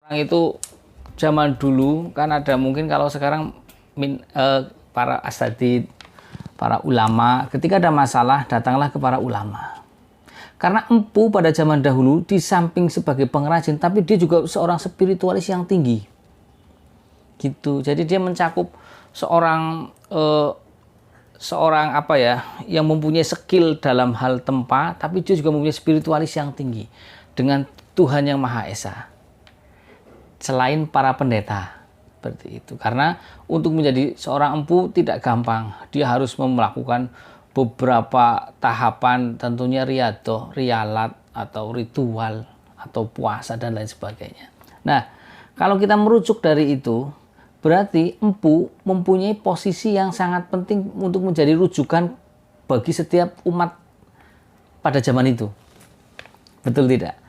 Itu zaman dulu kan ada, mungkin kalau sekarang para asatid, para ulama, ketika ada masalah datanglah ke para ulama. Karena empu pada zaman dahulu di samping sebagai pengrajin, tapi dia juga seorang spiritualis yang tinggi. Gitu. Jadi dia mencakup seorang apa ya, yang mempunyai skill dalam hal tempa, tapi dia juga mempunyai spiritualis yang tinggi dengan Tuhan yang Maha Esa. Selain para pendeta seperti itu, karena untuk menjadi seorang empu tidak gampang, dia harus melakukan beberapa tahapan, tentunya riyadhah, riyalat atau ritual atau puasa dan lain sebagainya. Nah, kalau kita merujuk dari itu, berarti empu mempunyai posisi yang sangat penting untuk menjadi rujukan bagi setiap umat pada zaman itu. Betul tidak?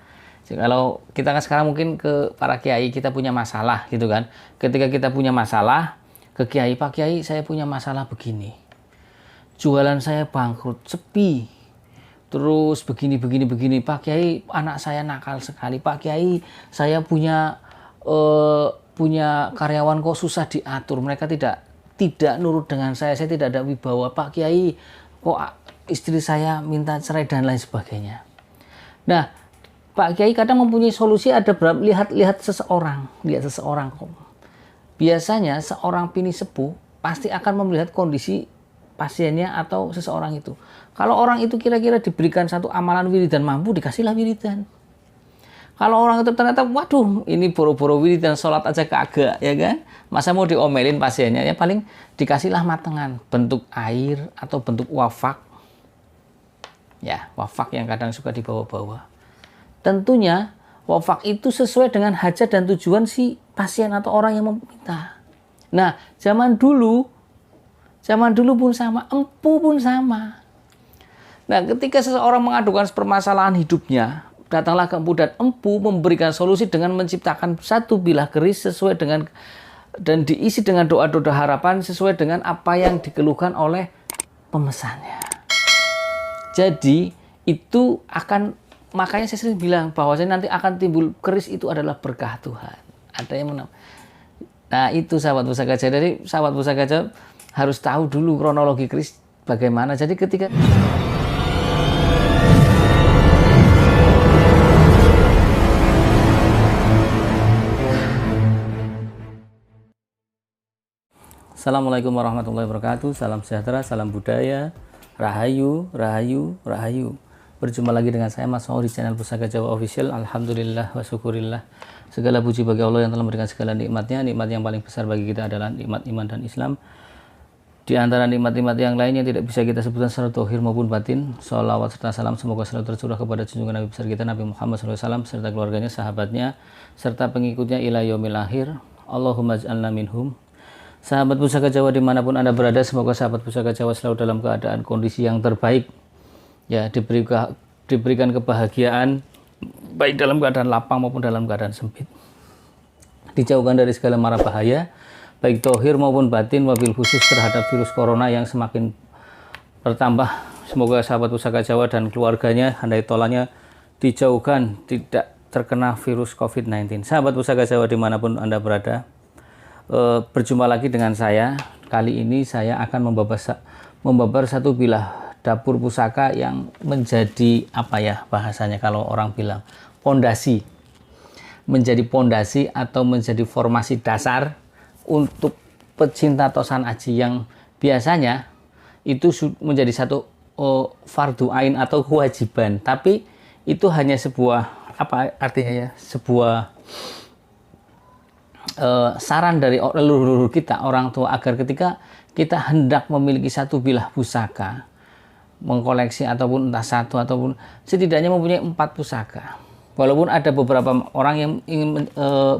Kalau kita kan sekarang mungkin ke para kiai, kita punya masalah gitu kan. Ketika kita punya masalah ke kiai, Pak Kiai saya punya masalah begini. Jualan saya bangkrut, sepi. Terus begini. Pak Kiai, anak saya nakal sekali. Pak Kiai, saya punya karyawan kok susah diatur. Mereka tidak nurut dengan saya tidak ada wibawa. Pak Kiai, kok istri saya minta cerai dan lain sebagainya. Nah, Pak Kiai kadang mempunyai solusi, ada lihat seseorang kok. Biasanya seorang pini sepuh pasti akan melihat kondisi pasiennya atau seseorang itu. Kalau orang itu kira-kira diberikan satu amalan wiridan mampu, dikasihlah wiridan. Kalau orang itu ternyata, waduh, ini boro-boro wiridan, sholat aja kagak, ya kan? Masa mau diomelin pasiennya, ya paling dikasihlah matengan, bentuk air atau bentuk wafak. Ya, wafak yang kadang suka dibawa-bawa. Tentunya wafak itu sesuai dengan hajat dan tujuan si pasien atau orang yang meminta. Nah, zaman dulu pun sama, empu pun sama. Nah, ketika seseorang mengadukan permasalahan hidupnya, datanglah ke empu, dan empu memberikan solusi dengan menciptakan satu bilah keris sesuai dengan dan diisi dengan doa-doa harapan sesuai dengan apa yang dikeluhkan oleh pemesannya. Jadi itu akan, makanya saya sering bilang bahwasanya nanti akan timbul keris, itu adalah berkah Tuhan. Ada yang menang. Nah, itu sahabat pusaka gajah. Jadi sahabat pusaka gajah harus tahu dulu kronologi keris bagaimana. Jadi ketika Assalamualaikum warahmatullahi wabarakatuh. Salam sejahtera, salam budaya, rahayu, rahayu, rahayu. Berjumpa lagi dengan saya Mas Maul di channel Pusaka Jawa Official. Alhamdulillah wa syukurillah. Segala puji bagi Allah yang telah memberikan segala nikmatnya. Nikmat yang paling besar bagi kita adalah nikmat iman dan Islam. Di antara nikmat-nikmat yang lain yang tidak bisa kita sebutkan secara zahir maupun batin, sholawat serta salam semoga selalu tercurah kepada junjungan Nabi besar kita Nabi Muhammad SAW serta keluarganya, sahabatnya, serta pengikutnya ila yaumil akhir. Allahumma ij'alna minhum. Sahabat Pusaka Jawa dimanapun Anda berada, semoga sahabat Pusaka Jawa selalu dalam keadaan kondisi yang terbaik. Ya, diberikan kebahagiaan baik dalam keadaan lapang maupun dalam keadaan sempit. Dijauhkan dari segala mara bahaya, baik zahir maupun batin, wabil khusus terhadap virus corona yang semakin bertambah. Semoga sahabat Pusaka Jawa dan keluarganya, handai tolanya, dijauhkan tidak terkena virus COVID-19. Sahabat Pusaka Jawa dimanapun Anda berada, berjumpa lagi dengan saya. Kali ini saya akan membabar satu bilah dapur pusaka yang menjadi apa ya bahasanya kalau orang bilang pondasi, menjadi pondasi atau menjadi formasi dasar untuk pecinta tosan aji yang biasanya itu menjadi satu fardu ain atau kewajiban, tapi itu hanya sebuah apa artinya ya, sebuah saran dari leluhur kita, orang tua, agar ketika kita hendak memiliki satu bilah pusaka, mengkoleksi ataupun entah satu ataupun setidaknya mempunyai 4 pusaka. Walaupun ada beberapa orang yang ingin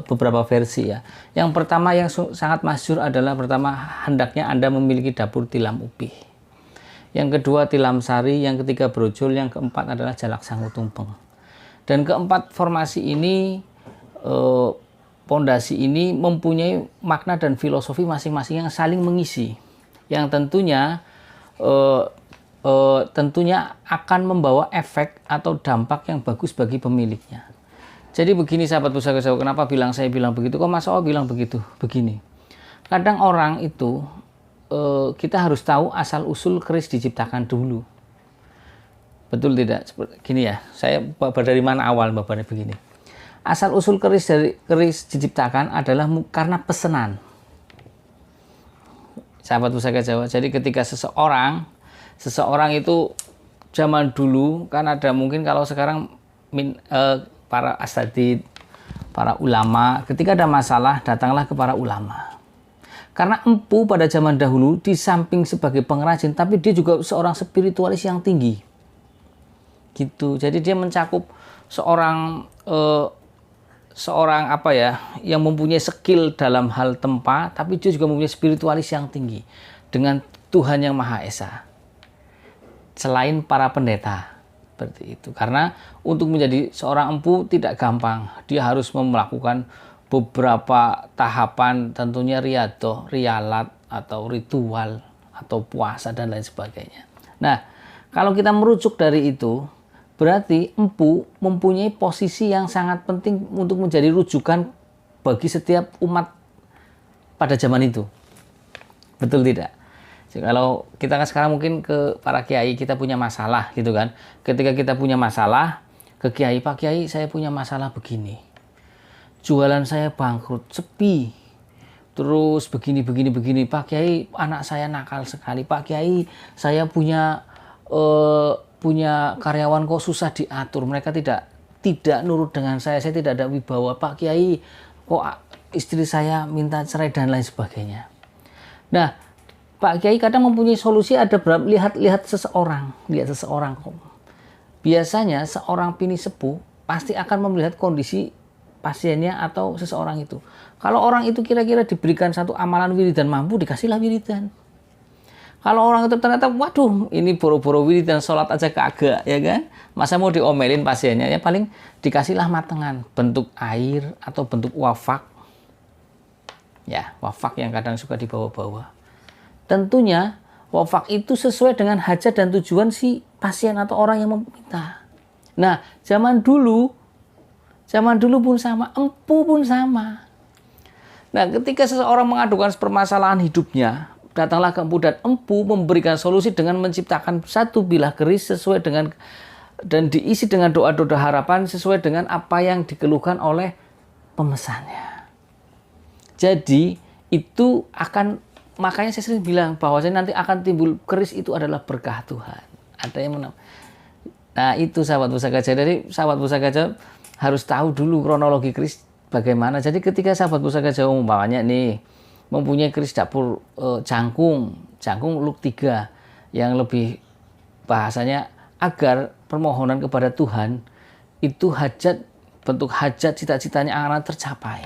beberapa versi ya. Yang pertama yang sangat masyhur adalah pertama hendaknya Anda memiliki dapur tilam upih. Yang kedua tilam sari, yang ketiga brojol, yang keempat adalah jalak sangu tumpeng. Dan keempat formasi ini, pondasi ini mempunyai makna dan filosofi masing-masing yang saling mengisi. Yang tentunya akan membawa efek atau dampak yang bagus bagi pemiliknya. Jadi begini sahabat pusaka Jawa, kenapa saya bilang begitu? Kok Mas O bilang begitu? Begini. Kadang orang itu kita harus tahu asal usul keris diciptakan dulu. Betul tidak? Gini ya, saya dari mana awal babnya begini. Asal usul keris diciptakan adalah karena pesanan. Sahabat pusaka Jawa. Jadi ketika seseorang itu zaman dulu kan ada, mungkin kalau sekarang para asatid, para ulama, ketika ada masalah datanglah ke para ulama. Karena empu pada zaman dahulu di samping sebagai pengrajin, tapi dia juga seorang spiritualis yang tinggi. Gitu. Jadi dia mencakup seorang apa ya, yang mempunyai skill dalam hal tempa, tapi dia juga mempunyai spiritualis yang tinggi dengan Tuhan yang Maha Esa. Selain para pendeta. Seperti itu. Karena untuk menjadi seorang empu tidak gampang. Dia harus melakukan beberapa tahapan, tentunya riadoh, rialat, atau ritual, atau puasa, dan lain sebagainya. Nah, kalau kita merujuk dari itu, berarti empu mempunyai posisi yang sangat penting untuk menjadi rujukan bagi setiap umat pada zaman itu. Betul tidak? Jadi kalau kita kan sekarang mungkin ke para kiai, kita punya masalah gitu kan. Ketika kita punya masalah ke kiai, Pak Kiai saya punya masalah begini. Jualan saya bangkrut, sepi. Terus begini. Pak Kiai, anak saya nakal sekali. Pak Kiai, saya punya karyawan kok susah diatur. Mereka tidak nurut dengan saya tidak ada wibawa. Pak Kiai, kok istri saya minta cerai dan lain sebagainya. Nah, Pak Kiai kadang mempunyai solusi, ada berapa, lihat seseorang kok. Biasanya seorang pini sepuh pasti akan melihat kondisi pasiennya atau seseorang itu. Kalau orang itu kira-kira diberikan satu amalan wiridan mampu, dikasihlah wiridan. Kalau orang itu ternyata, waduh, ini boro-boro wiridan, sholat aja kagak, ya kan? Masa mau diomelin pasiennya, ya paling dikasihlah matengan, bentuk air atau bentuk wafak. Ya, wafak yang kadang suka dibawa-bawa. Tentunya wafak itu sesuai dengan hajat dan tujuan si pasien atau orang yang meminta. Nah, zaman dulu pun sama, empu pun sama. Nah, ketika seseorang mengadukan permasalahan hidupnya, datanglah ke empu, dan empu memberikan solusi dengan menciptakan satu bilah keris sesuai dengan dan diisi dengan doa-doa harapan sesuai dengan apa yang dikeluhkan oleh pemesannya. Jadi itu akan, makanya saya sering bilang bahwa nanti akan timbul keris itu adalah berkah Tuhan. Ada yang Nah, itu sahabat pusaka Jawa. Jadi sahabat pusaka Jawa harus tahu dulu kronologi keris bagaimana. Jadi ketika sahabat pusaka Jawa umpamanya nih mempunyai keris dapur jangkung luk 3 yang lebih bahasanya agar permohonan kepada Tuhan itu bentuk hajat cita-citanya akan tercapai.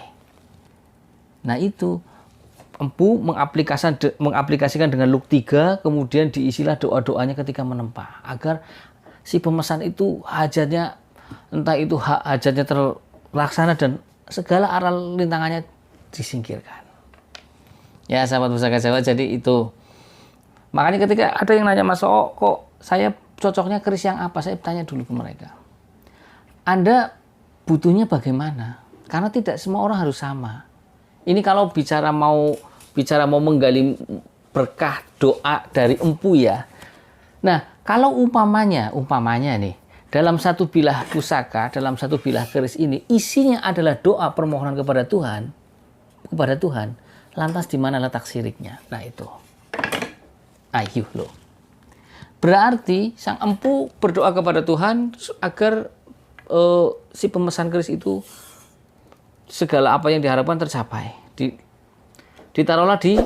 Nah, itu empu mengaplikasikan dengan luk 3, kemudian diisilah doa-doanya ketika menempa agar si pemesan itu hajatnya, entah itu hajatnya terlaksana dan segala aral rintangannya disingkirkan. Ya sahabat pusaka Jawa, jadi itu. Makanya ketika ada yang nanya, Mas O, kok saya cocoknya keris yang apa? Saya tanya dulu ke mereka. Anda butuhnya bagaimana? Karena tidak semua orang harus sama. Ini kalau bicara mau menggali berkah doa dari empu ya. Nah, kalau umpamanya nih, dalam satu bilah pusaka, dalam satu bilah keris ini, isinya adalah doa permohonan kepada Tuhan, lantas di mana letak siriknya? Nah, itu. Ayo loh. Berarti sang empu berdoa kepada Tuhan agar si pemesan keris itu segala apa yang diharapkan tercapai. Ditaruhlah di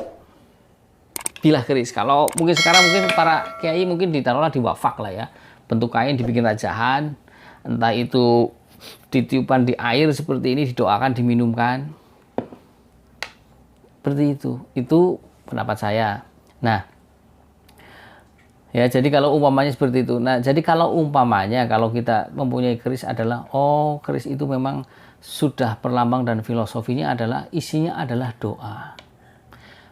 bilah keris. Kalau mungkin sekarang para kiai ditaruhlah di wafak lah ya. Bentuk kain dibikin rajahan, entah itu ditiupkan di air seperti ini, didoakan, diminumkan. Seperti itu. Itu pendapat saya. Nah, ya, jadi kalau umpamanya seperti itu. Nah, jadi kalau kita mempunyai keris adalah, keris itu memang sudah perlambang dan filosofinya adalah, isinya adalah doa.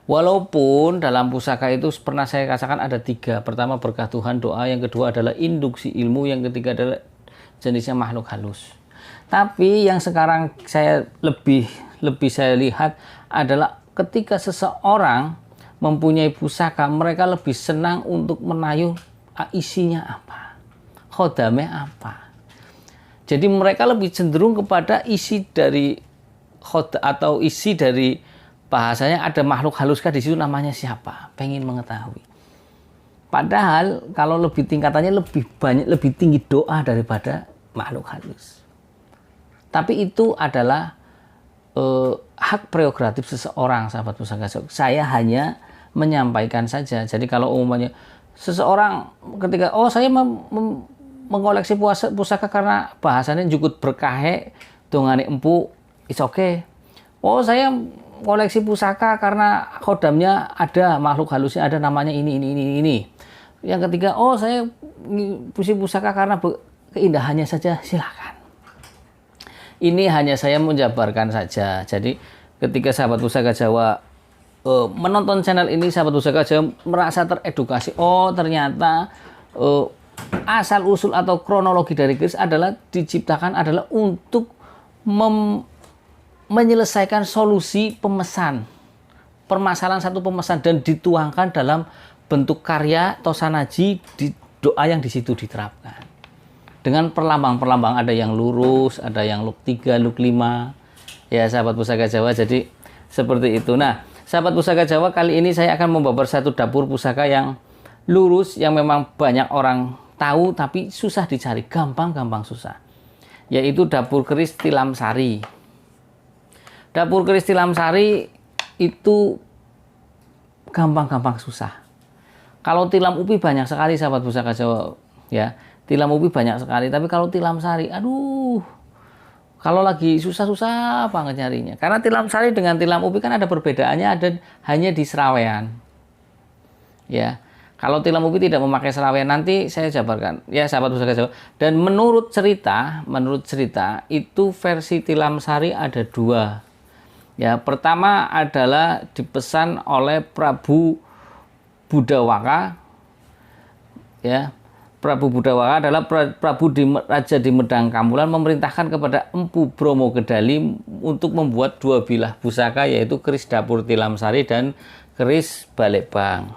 Walaupun dalam pusaka itu pernah saya katakan ada 3. Pertama berkah Tuhan, doa. Yang kedua adalah induksi ilmu. Yang ketiga adalah jenisnya makhluk halus. Tapi yang sekarang saya lebih saya lihat adalah ketika seseorang mempunyai pusaka, mereka lebih senang untuk menayuh isinya apa, khodamnya apa. Jadi mereka lebih cenderung kepada isi dari atau isi dari bahasanya ada makhluk haluskah di situ, namanya siapa, pengen mengetahui. Padahal kalau lebih tingkatannya lebih tinggi doa daripada makhluk halus. Tapi itu adalah hak prerogatif seseorang, sahabat pusaka. Saya hanya menyampaikan saja. Jadi kalau umumnya seseorang ketika saya mengoleksi pusaka karena bahasanya jukut berkahe dongane empu, it's okay. Saya koleksi pusaka karena khodamnya ada makhluk halusnya, ada namanya ini. Yang ketiga, saya puisi pusaka karena keindahannya saja, silakan. Ini hanya saya menjabarkan saja. Jadi ketika sahabat pusaka Jawa menonton channel ini, sahabat pusaka Jawa merasa teredukasi. Ternyata asal usul atau kronologi dari keris adalah diciptakan adalah untuk menyelesaikan solusi permasalahan satu pemesan, dan dituangkan dalam bentuk karya tosanaji di doa yang di situ diterapkan dengan perlambang-perlambang, ada yang lurus, ada yang luk 3, luk 5, ya sahabat pusaka Jawa. Jadi seperti itu. Nah, sahabat pusaka Jawa, kali ini saya akan membabar satu dapur pusaka yang lurus, yang memang banyak orang tahu tapi susah dicari, gampang susah, yaitu dapur keris Tilam Sari. Dapur keris Tilam Sari itu gampang susah. Kalau tilam upi banyak sekali, sahabat pusaka Jawa, ya. Tilam upi banyak sekali, tapi kalau tilam sari, kalau lagi susah banget nyarinya. Karena tilam sari dengan tilam upi kan ada perbedaannya, ada hanya di serawean. Ya. Kalau tilam upi tidak memakai serawean, nanti saya jabarkan, ya sahabat pusaka Jawa. Dan menurut cerita itu versi tilam sari ada 2. Ya, pertama adalah dipesan oleh Prabu Budawaka. Ya, Prabu Budawaka adalah Raja di Medang Kambulan, memerintahkan kepada Empu Bromo Gedali untuk membuat 2 bilah pusaka, yaitu keris dapur Tilam Sari dan keris Balekbang.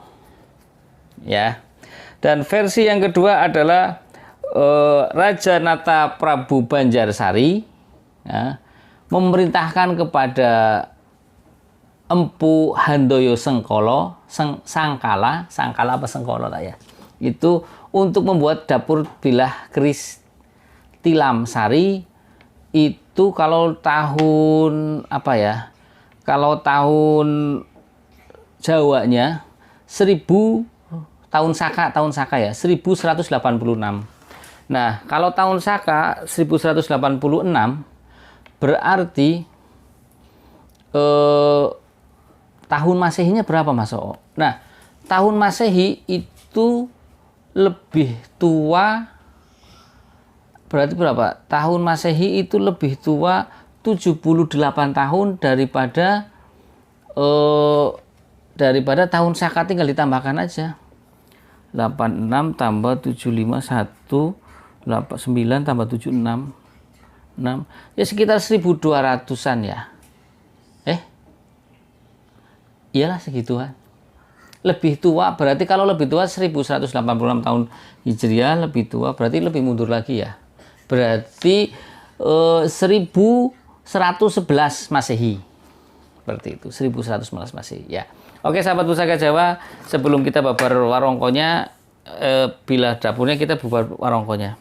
Ya. Dan versi yang kedua adalah Raja Nata Prabu Banjarsari, ya, memerintahkan kepada Empu Handoyo Sangkala apa Sengkolo lah ya, itu untuk membuat dapur bilah keris Tilam Sari. Itu kalau tahun kalau tahun Jawanya 1000 tahun Saka ya, 1186. Nah, kalau tahun Saka 1186 berarti tahun Masehinya berapa, Mas Oo? Nah, tahun Masehi itu lebih tua, berarti berapa? Tahun Masehi itu lebih tua 78 tahun daripada tahun Saka, tinggal ditambahkan aja. 86 tambah 75 9 tambah 76 6, ya sekitar 1200-an ya. Iyalah segituan. Lebih tua, berarti kalau lebih tua 1186 tahun Hijriah, lebih tua berarti lebih mundur lagi ya. Berarti 1111 Masehi. Seperti itu, 1111 Masehi ya. Oke sahabat pusaka Jawa, sebelum kita babar warongkonya, bilah dapurnya kita babar warongkonya.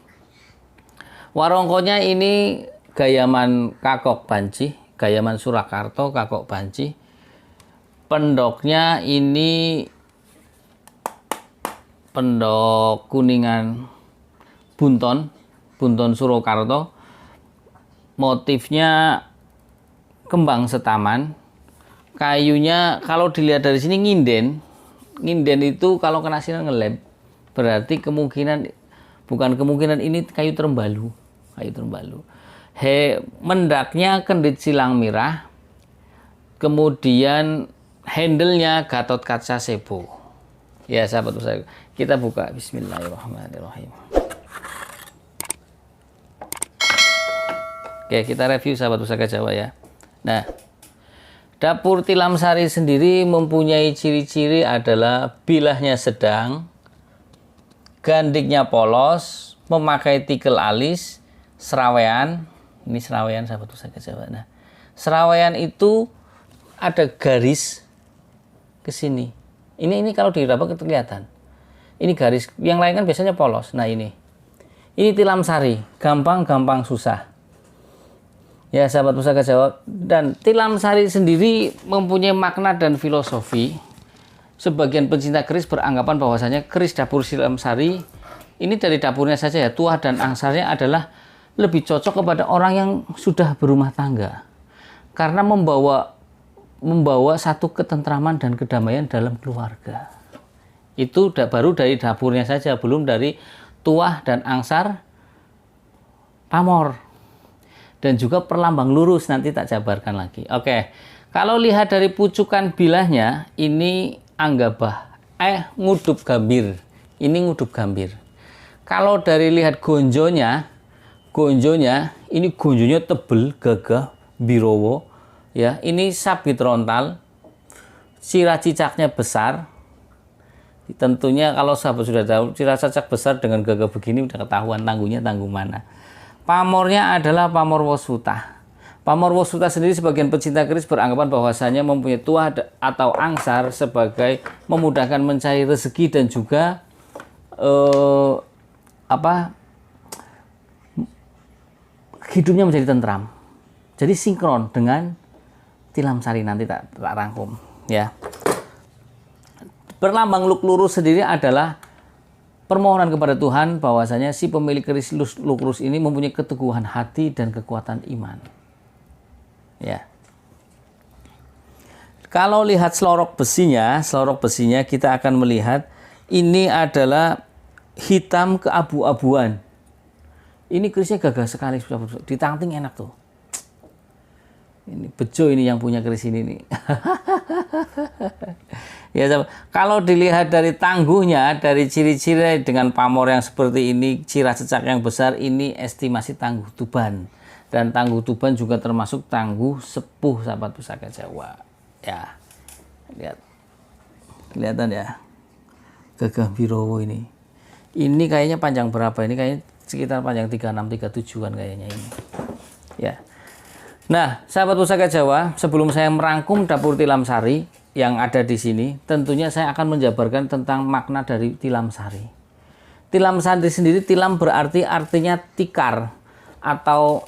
Warongkonya ini gayaman Kakok Banci, gayaman Surakarta Kakok Banci. Pendoknya ini pendok Kuningan Bunton Surakarta. Motifnya kembang setaman. Kayunya kalau dilihat dari sini nginden itu kalau kena sinar ngelem, berarti ini kayu terembalu. Mendaknya kendit silang mirah, kemudian handle-nya Gatot Kaca Sebo. Ya sahabat saya, kita buka. Bismillahirrahmanirrahim. Oke, kita review sahabat Pusaka Jawa ya. Nah, dapur tilam sari sendiri mempunyai ciri-ciri adalah bilahnya sedang, gandiknya polos, memakai tikel alis, serawean. Ini serawean sahabat Pusaka Jawa. Nah, serawean itu ada garis ke sini. Ini kalau diraba kelihatan. Ini garis, yang lain kan biasanya polos. Nah, ini tilam sari, gampang susah. Ya sahabat Pusaka Jawa, dan tilam sari sendiri mempunyai makna dan filosofi. Sebagian pencinta keris beranggapan bahwasanya keris dapur tilam sari ini dari dapurnya saja ya, tuah dan angsarnya adalah lebih cocok kepada orang yang sudah berumah tangga. Karena membawa satu ketentraman dan kedamaian dalam keluarga. Itu baru dari dapurnya saja, belum dari tuah dan angsar pamor. Dan juga perlambang lurus, nanti tak jabarkan lagi. Oke, kalau lihat dari pucukan bilahnya, ini anggabah, ngudup gambir. Ini ngudup gambir. Kalau dari lihat gonjonya, ini gonjonya tebel, gagah, birowo. Ya, ini sabit rontal, cira cicaknya besar. Tentunya kalau sahabat sudah tahu, cira cicak besar dengan gagah begini udah ketahuan tangguhnya tangguh mana. Pamornya adalah pamor Wosuta. Pamor Wosuta sendiri sebagian pecinta keris beranggapan bahwasanya mempunyai tuah atau angsar sebagai memudahkan mencari rezeki dan juga hidupnya menjadi tentram. Jadi sinkron dengan tilam sari, nanti tak rangkum ya. Perlambang luk lurus sendiri adalah permohonan kepada Tuhan bahwasanya si pemilik keris luk lurus ini mempunyai keteguhan hati dan kekuatan iman. Ya. Kalau lihat selorok besinya kita akan melihat ini adalah hitam keabu-abuan. Ini kerisnya gagah sekali, ditangting enak tuh. Ini bejo ini yang punya keris ini nih. Ya, kalau dilihat dari tangguhnya, dari ciri-ciri dengan pamor yang seperti ini, cira cecak yang besar, ini estimasi tangguh Tuban. Dan tangguh Tuban juga termasuk tangguh sepuh sahabat Pusaka Jawa. Ya, lihat, kelihatan ya, gagah birowo ini. Ini kayaknya panjang berapa? Ini kayaknya sekitar panjang 36-37an kayaknya ini. Ya. Nah, sahabat Pusaka Jawa, sebelum saya merangkum dapur tilam sari yang ada di sini, tentunya saya akan menjabarkan tentang makna dari tilam sari. Tilam sari sendiri, tilam berarti artinya tikar atau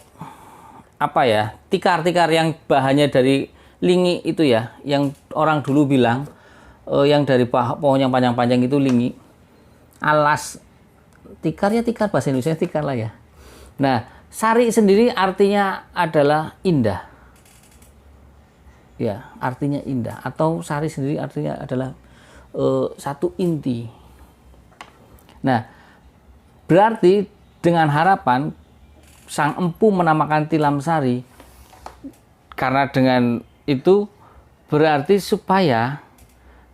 apa ya? Tikar-tikar yang bahannya dari lingi itu ya, yang orang dulu bilang yang dari pohon yang panjang-panjang itu lingi. Alas tikar ya, tikar bahasa Indonesia tikar lah ya. Nah, sari sendiri artinya adalah indah. Ya, artinya indah. Atau sari sendiri artinya adalah satu inti. Nah, berarti dengan harapan sang empu menamakan tilam sari, karena dengan itu berarti supaya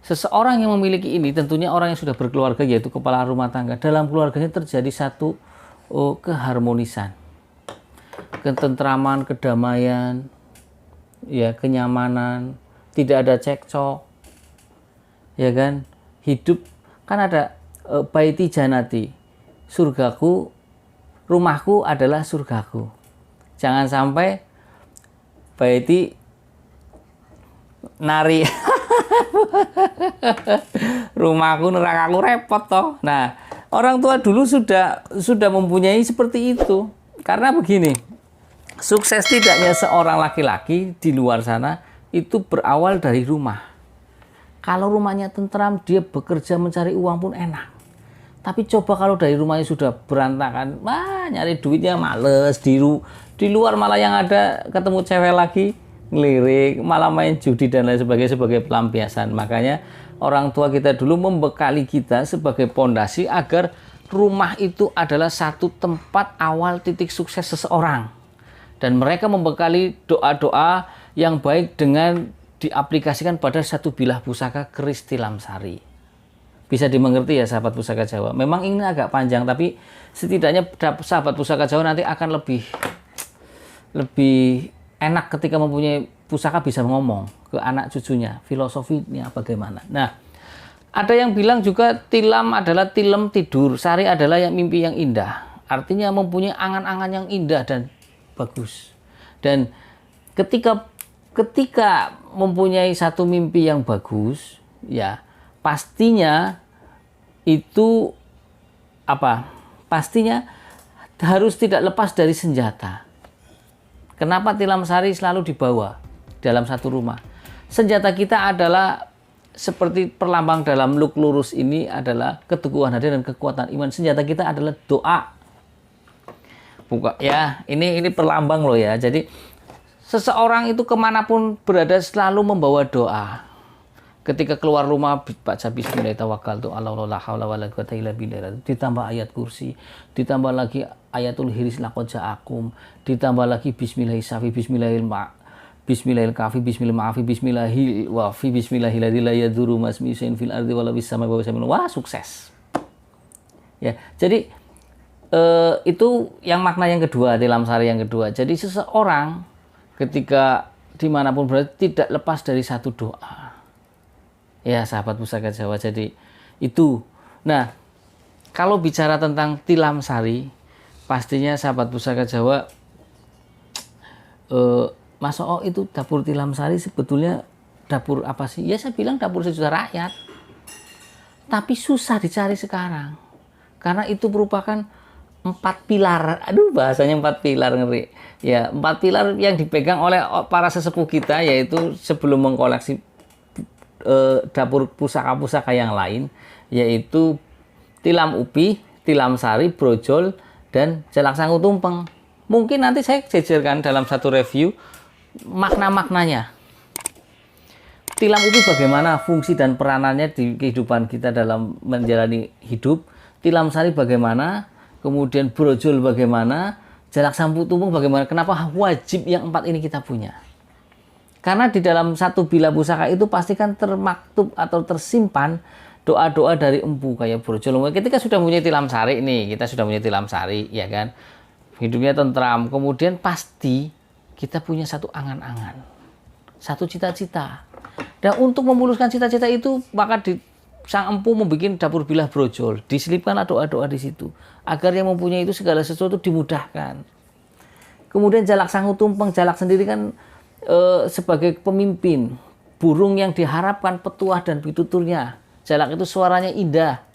seseorang yang memiliki ini, tentunya orang yang sudah berkeluarga, yaitu kepala rumah tangga, dalam keluarganya terjadi satu keharmonisan, ketentraman, kedamaian, ya, kenyamanan, tidak ada cekcok, ya kan, hidup kan ada baiti janati, surgaku, rumahku adalah surgaku. Jangan sampai baiti nari rumahku nerakaku, repot toh. Nah, orang tua dulu sudah mempunyai seperti itu. Karena begini, sukses tidaknya seorang laki-laki di luar sana itu berawal dari rumah. Kalau rumahnya tentram, dia bekerja mencari uang pun enak. Tapi coba kalau dari rumahnya sudah berantakan, nyari duitnya males, di luar malah yang ada ketemu cewek lagi, ngelirik, malah main judi dan lain sebagainya sebagai pelampiasan. Makanya orang tua kita dulu membekali kita sebagai pondasi agar rumah itu adalah satu tempat awal titik sukses seseorang. Dan mereka membekali doa-doa yang baik dengan diaplikasikan pada satu bilah pusaka keris tilam sari. Bisa dimengerti ya sahabat Pusaka Jawa. Memang ini agak panjang, tapi setidaknya sahabat Pusaka Jawa nanti akan lebih enak ketika mempunyai pusaka bisa ngomong ke anak cucunya filosofinya bagaimana. Nah, ada yang bilang juga tilam adalah tilem tidur, sari adalah yang mimpi yang indah. Artinya mempunyai angan-angan yang indah dan bagus. Dan ketika mempunyai satu mimpi yang bagus, ya pastinya itu apa? Pastinya harus tidak lepas dari senjata. Kenapa tilam sari selalu dibawa dalam satu rumah? Senjata kita adalah seperti perlambang dalam luk lurus ini adalah keteguhan hati dan kekuatan iman. Senjata kita adalah doa. Buka ya, ini perlambang loh ya. Jadi seseorang itu kemanapun berada selalu membawa doa. Ketika keluar rumah baca bismillahirrahmanirrahim, ditambah ayat kursi, ditambah lagi ayatul hiris laqad ja'akum, ditambah lagi bismillahirrahmanirrahim, bismillahirrahmanirrahim, bismillahirrahmanirrahim, bismillahirrahmanirrahim, bismillahirrahmanirrahim. Wah, sukses. Ya, jadi itu yang makna yang kedua, tilam sari yang kedua. Jadi seseorang ketika dimanapun berada tidak lepas dari satu doa. Ya, sahabat Pusaka Jawa, jadi itu. Nah, kalau bicara tentang tilam sari, pastinya sahabat Pusaka Jawa, Mas Oo itu dapur tilam sari sebetulnya dapur apa sih? Ya saya bilang dapur sejuta rakyat. Tapi susah dicari sekarang. Karena itu merupakan 4 pilar. Aduh, bahasanya 4 pilar, ngeri. Ya, 4 pilar yang dipegang oleh para sesepuh kita, yaitu sebelum mengkoleksi dapur pusaka-pusaka yang lain, yaitu tilam upi, tilam sari, brojol, dan jalak sangu tumpeng. Mungkin nanti saya jajarkan dalam satu review makna-maknanya. Tilam upi bagaimana fungsi dan peranannya di kehidupan kita dalam menjalani hidup, tilam sari bagaimana, kemudian brojol bagaimana, jalak sangu tumpeng bagaimana, kenapa wajib yang 4 ini kita punya. Karena di dalam satu bila pusaka itu pasti kan termaktub atau tersimpan doa-doa dari empu kayak brojol. Ketika sudah punya tilam sari nih, kita sudah punya tilam sari, ya kan, hidupnya tentram. Kemudian pasti kita punya satu angan-angan, satu cita-cita. Dan untuk memuluskan cita-cita itu, maka sang empu membuat dapur bilah brojol. Diselipkanlah doa-doa di situ, agar yang mempunyai itu segala sesuatu dimudahkan. Kemudian jalak sangu tumpeng, jalak sendiri kan sebagai pemimpin, burung yang diharapkan petuah dan pituturnya. Jalak itu suaranya indah,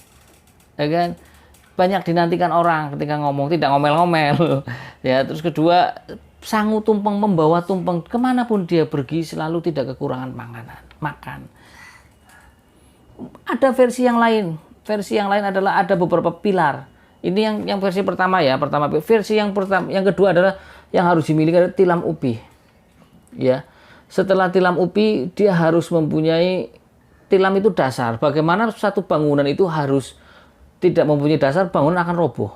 ya kan? Banyak dinantikan orang ketika ngomong, tidak ngomel-ngomel. Ya, terus kedua, sangu tumpeng, membawa tumpeng kemanapun dia pergi selalu tidak kekurangan makan. Ada versi yang lain. Versi yang lain adalah ada beberapa pilar. Ini yang versi pertama ya, versi yang kedua adalah yang harus dimiliki adalah tilam upi. Ya, setelah tilam upi dia harus mempunyai, tilam itu dasar. Bagaimana satu bangunan itu harus tidak mempunyai dasar, bangunan akan roboh.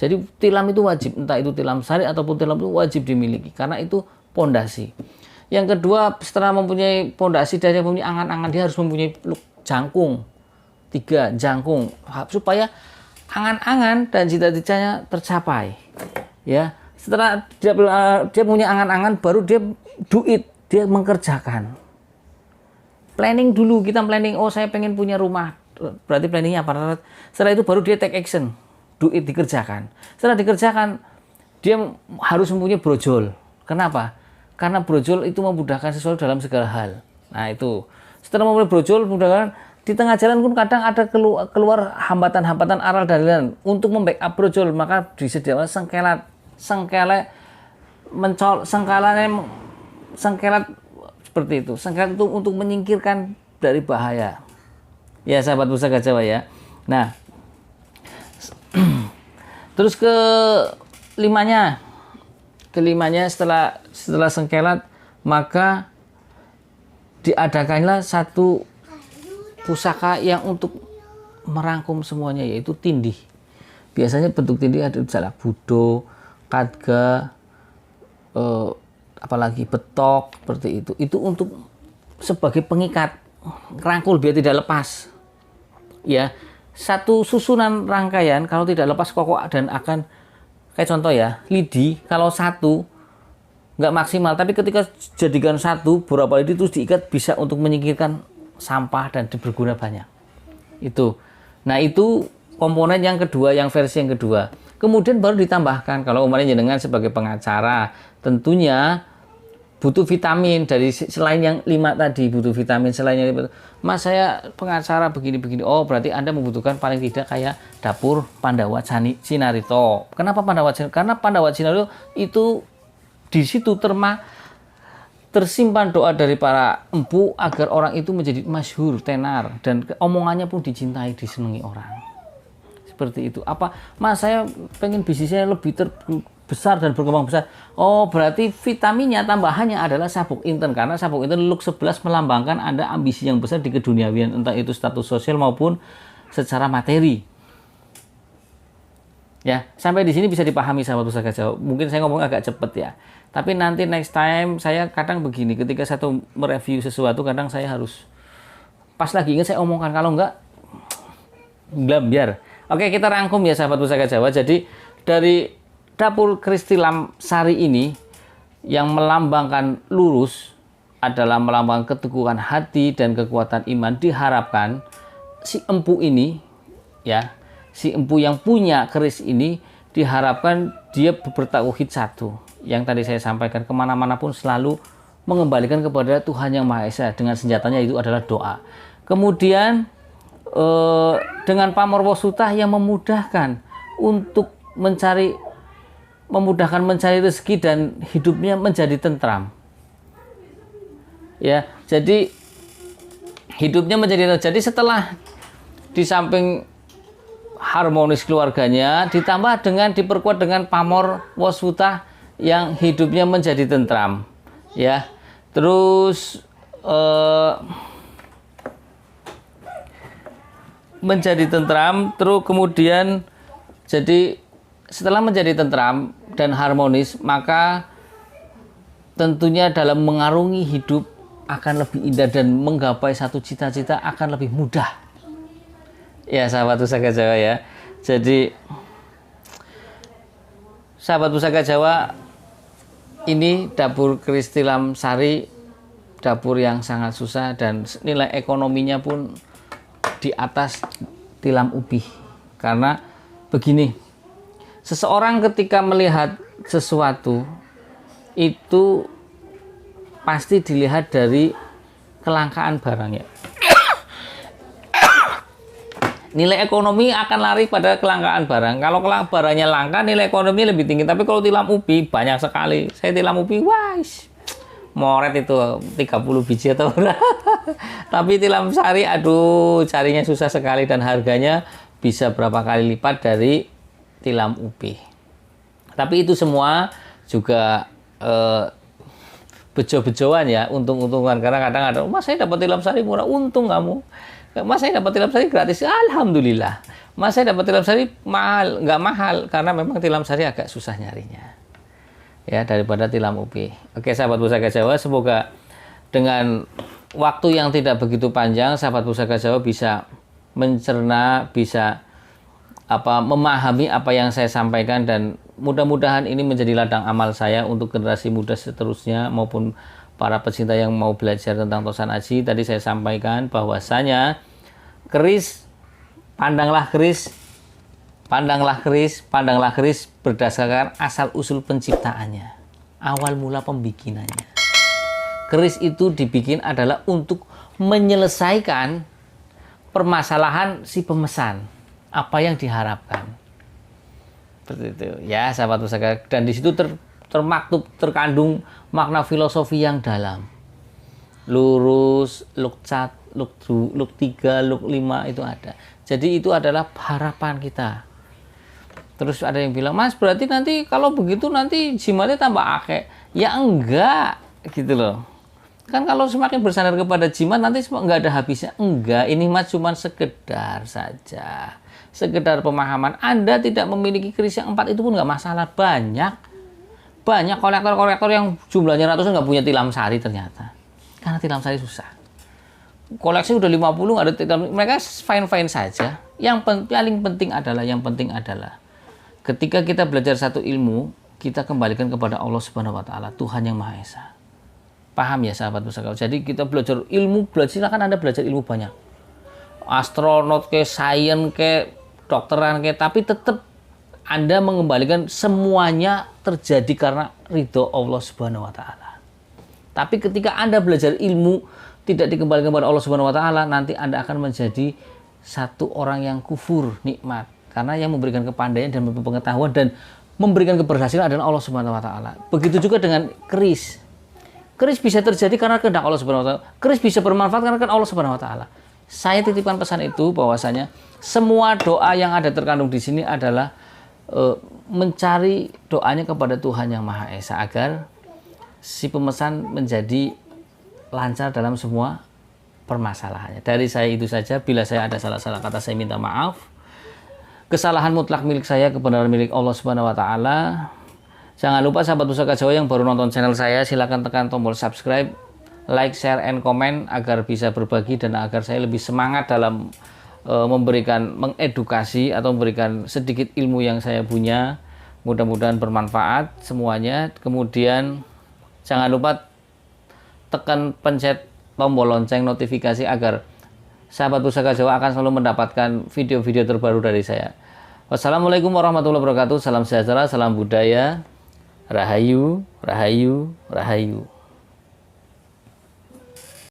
Jadi tilam itu wajib, entah itu tilam sari ataupun tilam itu wajib dimiliki karena itu pondasi. Yang kedua, setelah mempunyai pondasi dan mempunyai angan-angan, dia harus mempunyai jangkung, 3 jangkung supaya angan-angan dan cita-citanya tercapai. Ya, setelah dia punya angan-angan, baru dia dia mengerjakan. Planning dulu, kita planning, oh saya pengen punya rumah, berarti planningnya apa? Setelah itu baru dia take action, dikerjakan. Setelah dikerjakan, dia harus mempunyai brojol. Kenapa? Karena brojol itu memudahkan sesuatu dalam segala hal. Nah itu, setelah mempunyai brojol, memudahkan. Di tengah jalan pun kadang ada keluar hambatan-hambatan aral dan lain untuk membackup brojol, maka disediakan sengkelat seperti itu. Sengkelat itu untuk menyingkirkan dari bahaya. Ya, sahabat Pusaka Jawa ya. Nah, terus kelimanya setelah sengkelat, maka diadakanlah satu pusaka yang untuk merangkum semuanya, yaitu tindih. Biasanya bentuk tindih ada jalak budo, kadga, apalagi betok, seperti itu. Itu untuk sebagai pengikat, rangkul biar tidak lepas. Ya, satu susunan rangkaian kalau tidak lepas kokoh dan akan, kayak contoh ya, lidi kalau satu nggak maksimal. Tapi ketika jadikan satu beberapa lidi terus diikat, bisa untuk menyingkirkan sampah dan berguna banyak. Itu. Nah, itu komponen yang kedua, yang versi yang kedua. Kemudian baru ditambahkan, kalau umpamanya jenengan sebagai pengacara, tentunya butuh vitamin dari selain yang 5 tadi, butuh vitamin selain yang 5. Mas, saya pengacara begini-begini. Oh, berarti Anda membutuhkan paling tidak kayak dapur Pandawa Cinarito. Kenapa Pandawa Cinarito? Karena Pandawa Cinarito itu di situ tersimpan doa dari para empu agar orang itu menjadi masyhur, tenar, dan omongannya pun dicintai, disenangi orang. Seperti itu. Apa, Mas, saya pengen bisnisnya lebih besar dan berkembang besar. Oh, berarti vitaminnya tambahannya adalah sabuk inten, karena sabuk inten look 11 melambangkan Anda ambisi yang besar di keduniawian, entah itu status sosial maupun secara materi. Ya, sampai di sini bisa dipahami sahabat Pusaka Jawa. Mungkin saya ngomong agak cepet ya. Tapi nanti next time saya kadang begini, ketika satu mereview sesuatu kadang saya harus pas lagi ingat saya omongkan, kalau enggak biar. Oke, kita rangkum ya sahabat Pusaka Jawa. Jadi dari dapur keris tilam sari ini yang melambangkan lurus adalah melambangkan keteguhan hati dan kekuatan iman. Diharapkan si empu ini ya, si empu yang punya keris ini diharapkan dia bertauhid satu. Yang tadi saya sampaikan, kemana-mana pun selalu mengembalikan kepada Tuhan Yang Maha Esa dengan senjatanya itu adalah doa. Kemudian dengan pamor wasutah yang memudahkan untuk mencari rezeki dan hidupnya menjadi tentram. Ya, jadi hidupnya menjadi tentram. Jadi setelah di samping harmonis keluarganya, ditambah dengan diperkuat dengan pamor wasutah yang hidupnya menjadi tentram. Ya, terus menjadi tentram, terus kemudian jadi setelah menjadi tentram dan harmonis, maka tentunya dalam mengarungi hidup akan lebih indah dan menggapai satu cita-cita akan lebih mudah. Ya sahabat Pusaka Jawa ya. Jadi sahabat Pusaka Jawa, ini dapur keris tilam sari, dapur yang sangat susah dan nilai ekonominya pun di atas tilam ubi. Karena begini, seseorang ketika melihat sesuatu itu pasti dilihat dari kelangkaan barangnya. Nilai ekonomi akan lari pada kelangkaan barang. Kalau barangnya langka, nilai ekonomi lebih tinggi. Tapi kalau tilam ubi banyak sekali. Saya tilam ubi, wah, moret itu 30 biji atau berapa. Tapi tilam sari, aduh, carinya susah sekali dan harganya bisa berapa kali lipat dari tilam ubi. Tapi itu semua juga bejo-bejoan ya, untung-untungan. Karena kadang ada, Mas, saya dapat tilam sari murah, untung kamu. Mas, saya dapat tilam sari gratis, alhamdulillah. Mas, saya dapat tilam sari mahal, nggak mahal, karena memang tilam sari agak susah nyarinya. Ya, daripada tilam ubi. Oke, sahabat Pusaka Jawa, semoga dengan waktu yang tidak begitu panjang, sahabat Pusaka Jawa bisa mencerna, bisa memahami apa yang saya sampaikan, dan mudah-mudahan ini menjadi ladang amal saya untuk generasi muda seterusnya maupun para pecinta yang mau belajar tentang Tosan Aji. Tadi saya sampaikan bahwasanya keris, pandanglah keris berdasarkan asal-usul penciptaannya, awal mula pembikinannya. Keris itu dibikin adalah untuk menyelesaikan permasalahan si pemesan, apa yang diharapkan. Seperti itu ya sahabat pusaka, dan di situ termaktub, terkandung makna filosofi yang dalam. Lurus, luk 1, luk 3, luk 5 itu ada. Jadi itu adalah harapan kita. Terus ada yang bilang, Mas, berarti nanti kalau begitu nanti jimatnya tambah akeh. Ya enggak, gitu loh. Kan kalau semakin bersandar kepada jimat nanti enggak ada habisnya. Enggak, ini Mas cuma sekedar saja. Sekedar pemahaman. Anda tidak memiliki keris yang 4 itu pun enggak masalah. Banyak kolektor-kolektor yang jumlahnya ratusan enggak punya tilam sari ternyata. Karena tilam sari susah. Koleksi udah 50 ada tilam, mereka fine-fine saja. Yang paling penting adalah ketika kita belajar satu ilmu, kita kembalikan kepada Allah Subhanahu wa taala, Tuhan yang Maha Esa. Paham ya sahabat pusaka? Jadi kita belajar ilmu, silakan Anda belajar ilmu banyak. Astronot ke, sains ke, dokteran ke, tapi tetap Anda mengembalikan semuanya terjadi karena ridho Allah Subhanahu wa taala. Tapi ketika Anda belajar ilmu tidak dikembalikan kepada Allah Subhanahu wa taala, nanti Anda akan menjadi satu orang yang kufur nikmat. Karena yang memberikan kepandaian dan pengetahuan dan memberikan keberhasilan adalah Allah Subhanahu wa taala. Begitu juga dengan keris. Keris bisa terjadi karena kehendak Allah Subhanahu wa taala. Keris bisa bermanfaat karena kehendak Allah Subhanahu wa taala. Saya titipkan pesan itu bahwasanya semua doa yang ada terkandung di sini adalah mencari doanya kepada Tuhan yang Maha Esa agar si pemesan menjadi lancar dalam semua permasalahannya. Dari saya itu saja. Bila saya ada salah-salah kata, saya minta maaf. Kesalahan mutlak milik saya, kebenaran milik Allah Subhanahu wa taala. Jangan lupa sahabat Pusaka Jawa yang baru nonton channel saya, silakan tekan tombol subscribe, like, share, and comment agar bisa berbagi dan agar saya lebih semangat dalam mengedukasi atau memberikan sedikit ilmu yang saya punya. Mudah-mudahan bermanfaat semuanya. Kemudian jangan lupa tekan pencet tombol lonceng notifikasi agar sahabat Pusaka Jawa akan selalu mendapatkan video-video terbaru dari saya. Wassalamualaikum warahmatullahi wabarakatuh. Salam sejahtera, salam budaya. Rahayu, rahayu, rahayu.